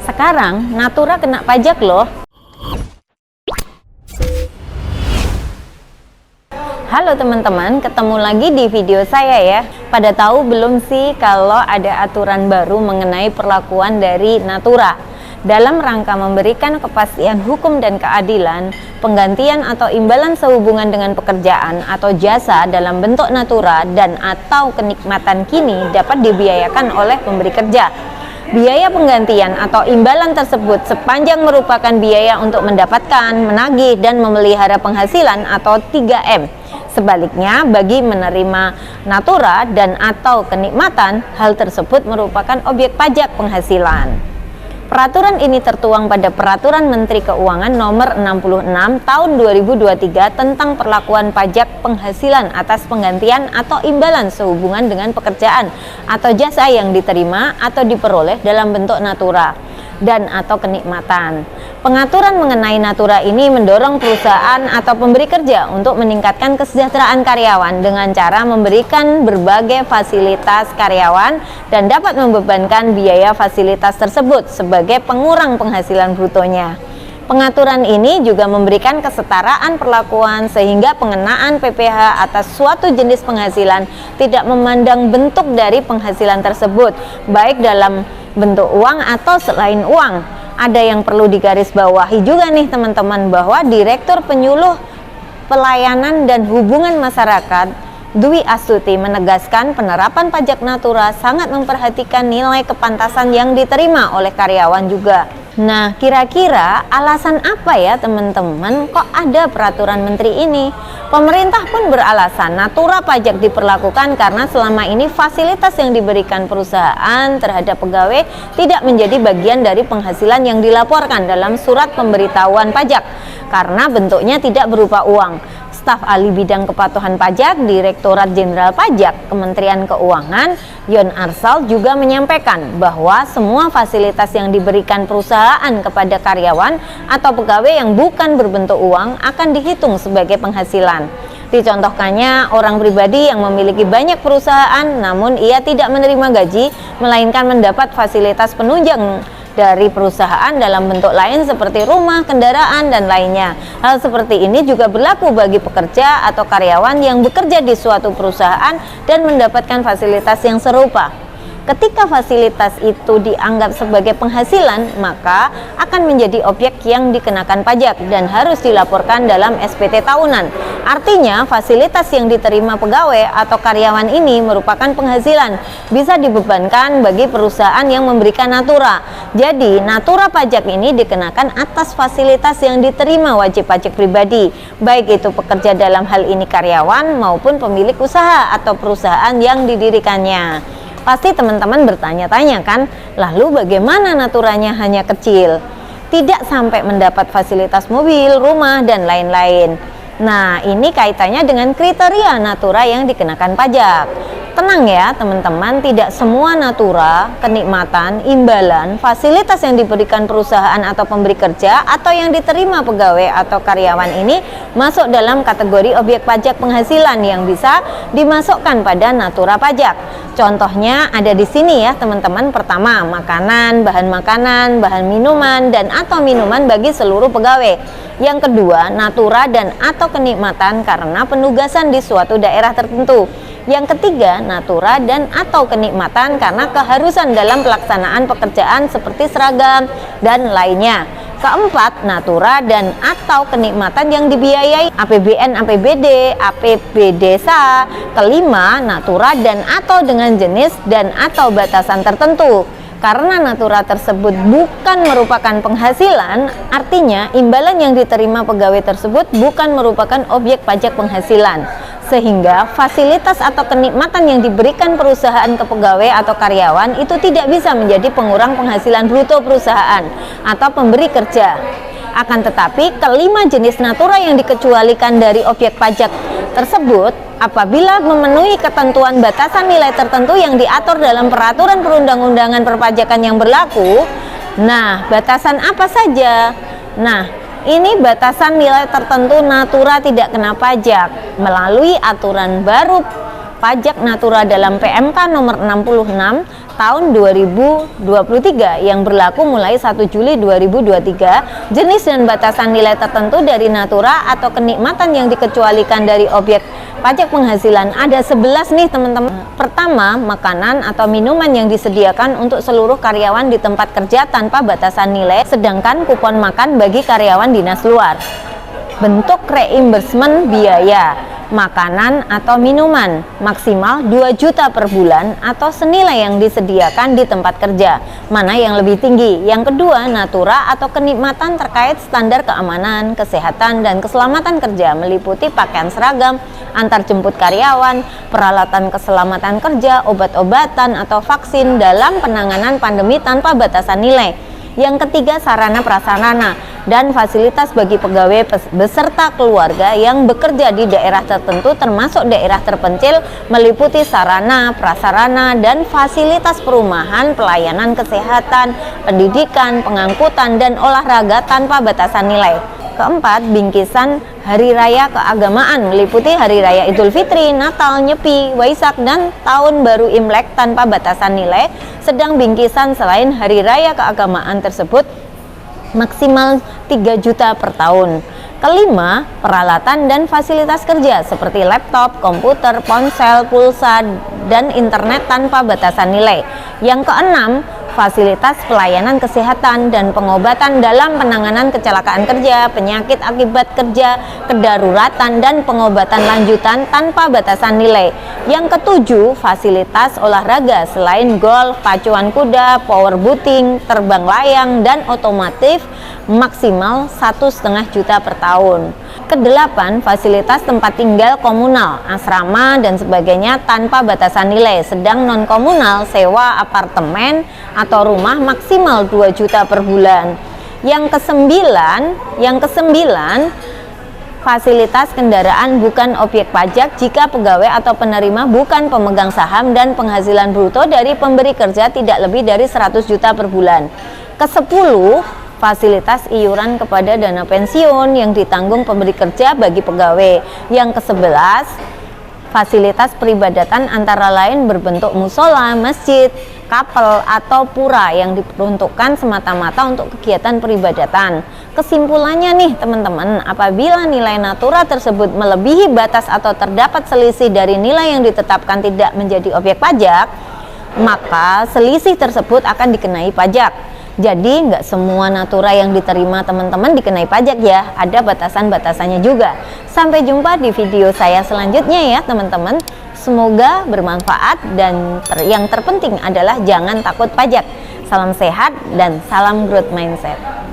Sekarang Natura kena pajak loh. Halo teman-teman, ketemu lagi di video saya ya. Pada tahu belum sih kalau ada aturan baru mengenai perlakuan dari Natura? Dalam rangka memberikan kepastian hukum dan keadilan, penggantian atau imbalan sehubungan dengan pekerjaan atau jasa dalam bentuk Natura dan atau kenikmatan kini dapat dibiayakan oleh pemberi kerja. Biaya penggantian atau imbalan tersebut sepanjang merupakan biaya untuk mendapatkan, menagih, dan memelihara penghasilan atau 3M. Sebaliknya, bagi menerima Natura dan atau kenikmatan, hal tersebut merupakan objek pajak penghasilan. Peraturan ini tertuang pada Peraturan Menteri Keuangan Nomor 66 Tahun 2023 tentang perlakuan pajak penghasilan atas penggantian atau imbalan sehubungan dengan pekerjaan atau jasa yang diterima atau diperoleh dalam bentuk Natura dan atau kenikmatan. Pengaturan mengenai Natura ini mendorong perusahaan atau pemberi kerja untuk meningkatkan kesejahteraan karyawan dengan cara memberikan berbagai fasilitas karyawan dan dapat membebankan biaya fasilitas tersebut sebagai pengurang penghasilan brutonya. Pengaturan ini juga memberikan kesetaraan perlakuan sehingga pengenaan PPh atas suatu jenis penghasilan tidak memandang bentuk dari penghasilan tersebut, baik dalam bentuk uang atau selain uang. Ada yang perlu digarisbawahi juga nih teman-teman, bahwa Direktur Penyuluh Pelayanan dan Hubungan Masyarakat Dwi Astuti menegaskan penerapan pajak Natura sangat memperhatikan nilai kepantasan yang diterima oleh karyawan juga. Nah, kira-kira alasan apa ya teman-teman kok ada peraturan menteri ini? Pemerintah pun beralasan Natura pajak diperlakukan karena selama ini fasilitas yang diberikan perusahaan terhadap pegawai tidak menjadi bagian dari penghasilan yang dilaporkan dalam surat pemberitahuan pajak karena bentuknya tidak berupa uang. Staf Ahli Bidang Kepatuhan Pajak Direktorat Jenderal Pajak Kementerian Keuangan Yon Arsal juga menyampaikan bahwa semua fasilitas yang diberikan perusahaan kepada karyawan atau pegawai yang bukan berbentuk uang akan dihitung sebagai penghasilan. Dicontohkannya orang pribadi yang memiliki banyak perusahaan namun ia tidak menerima gaji melainkan mendapat fasilitas penunjang dari perusahaan dalam bentuk lain seperti rumah, kendaraan, dan lainnya. Hal seperti ini juga berlaku bagi pekerja atau karyawan yang bekerja di suatu perusahaan dan mendapatkan fasilitas yang serupa. Ketika fasilitas itu dianggap sebagai penghasilan, maka akan menjadi objek yang dikenakan pajak dan harus dilaporkan dalam SPT tahunan. Artinya, fasilitas yang diterima pegawai atau karyawan ini merupakan penghasilan, bisa dibebankan bagi perusahaan yang memberikan Natura. Jadi, Natura pajak ini dikenakan atas fasilitas yang diterima wajib pajak pribadi, baik itu pekerja dalam hal ini karyawan maupun pemilik usaha atau perusahaan yang didirikannya. Pasti teman-teman bertanya-tanya kan, lalu bagaimana Naturanya hanya kecil? Tidak sampai mendapat fasilitas mobil, rumah, dan lain-lain. Nah, ini kaitannya dengan kriteria Natura yang dikenakan pajak. Tenang ya teman-teman, tidak semua Natura, kenikmatan, imbalan, fasilitas yang diberikan perusahaan atau pemberi kerja atau yang diterima pegawai atau karyawan ini masuk dalam kategori objek pajak penghasilan yang bisa dimasukkan pada Natura pajak. Contohnya ada di sini ya teman-teman. Pertama, makanan, bahan minuman, dan atau minuman bagi seluruh pegawai. Yang kedua, Natura dan atau kenikmatan karena penugasan di suatu daerah tertentu. Yang ketiga, Natura dan atau kenikmatan karena keharusan dalam pelaksanaan pekerjaan seperti seragam dan lainnya. Keempat, Natura dan atau kenikmatan yang dibiayai APBN, APBD, APB desa. Kelima, Natura dan atau dengan jenis dan atau batasan tertentu. Karena Natura tersebut bukan merupakan penghasilan, artinya imbalan yang diterima pegawai tersebut bukan merupakan objek pajak penghasilan. Sehingga fasilitas atau kenikmatan yang diberikan perusahaan ke pegawai atau karyawan itu tidak bisa menjadi pengurang penghasilan bruto perusahaan atau pemberi kerja. Akan tetapi, kelima jenis Natura yang dikecualikan dari objek pajak tersebut apabila memenuhi ketentuan batasan nilai tertentu yang diatur dalam peraturan perundang-undangan perpajakan yang berlaku. Nah, batasan apa saja? Nah, ini batasan nilai tertentu Natura tidak kena pajak melalui aturan baru pajak Natura dalam PMK nomor 66 tahun 2023 yang berlaku mulai 1 Juli 2023, jenis dan batasan nilai tertentu dari natura atau kenikmatan yang dikecualikan dari objek pajak penghasilan ada 11 nih teman-teman. Pertama, makanan atau minuman yang disediakan untuk seluruh karyawan di tempat kerja tanpa batasan nilai, sedangkan kupon makan bagi karyawan dinas luar. Bentuk reimbursement biaya makanan atau minuman maksimal 2 juta per bulan atau senilai yang disediakan di tempat kerja. Mana yang lebih tinggi? Yang kedua, natura atau kenikmatan terkait standar keamanan, kesehatan, dan keselamatan kerja meliputi pakaian seragam, antar jemput karyawan, peralatan keselamatan kerja, obat-obatan atau vaksin dalam penanganan pandemi tanpa batasan nilai. Yang ketiga, sarana prasarana dan fasilitas bagi pegawai beserta keluarga yang bekerja di daerah tertentu termasuk daerah terpencil meliputi sarana, prasarana, dan fasilitas perumahan, pelayanan kesehatan, pendidikan, pengangkutan, dan olahraga tanpa batasan nilai. Keempat, bingkisan hari raya keagamaan meliputi hari raya Idul Fitri, Natal, Nyepi, Waisak, dan Tahun Baru Imlek tanpa batasan nilai, sedang bingkisan selain hari raya keagamaan tersebut maksimal 3 juta per tahun. Kelima, peralatan dan fasilitas kerja seperti laptop, komputer, ponsel, pulsa, dan internet tanpa batasan nilai. Yang keenam, fasilitas pelayanan kesehatan dan pengobatan dalam penanganan kecelakaan kerja, penyakit akibat kerja, kedaruratan, dan pengobatan lanjutan tanpa batasan nilai. Yang ketujuh, fasilitas olahraga selain golf, pacuan kuda, powerboating, terbang layang, dan otomotif maksimal 1,5 juta per tahun. Kedelapan, fasilitas tempat tinggal komunal, asrama, dan sebagainya tanpa batasan nilai, sedang non komunal sewa apartemen atau rumah maksimal 2 juta per bulan. Yang kesembilan, fasilitas kendaraan bukan objek pajak jika pegawai atau penerima bukan pemegang saham dan penghasilan bruto dari pemberi kerja tidak lebih dari 100 juta per bulan. Kesepuluh, fasilitas iuran kepada dana pensiun yang ditanggung pemberi kerja bagi pegawai. Yang ke-11, fasilitas peribadatan antara lain berbentuk musola, masjid, kapel, atau pura yang diperuntukkan semata-mata untuk kegiatan peribadatan. Kesimpulannya nih teman-teman, apabila nilai natura tersebut melebihi batas atau terdapat selisih dari nilai yang ditetapkan tidak menjadi objek pajak, maka selisih tersebut akan dikenai pajak. Jadi nggak semua natura yang diterima teman-teman dikenai pajak ya, ada batasan-batasannya juga. Sampai jumpa di video saya selanjutnya ya teman-teman. Semoga bermanfaat dan yang terpenting adalah jangan takut pajak. Salam sehat dan salam growth mindset.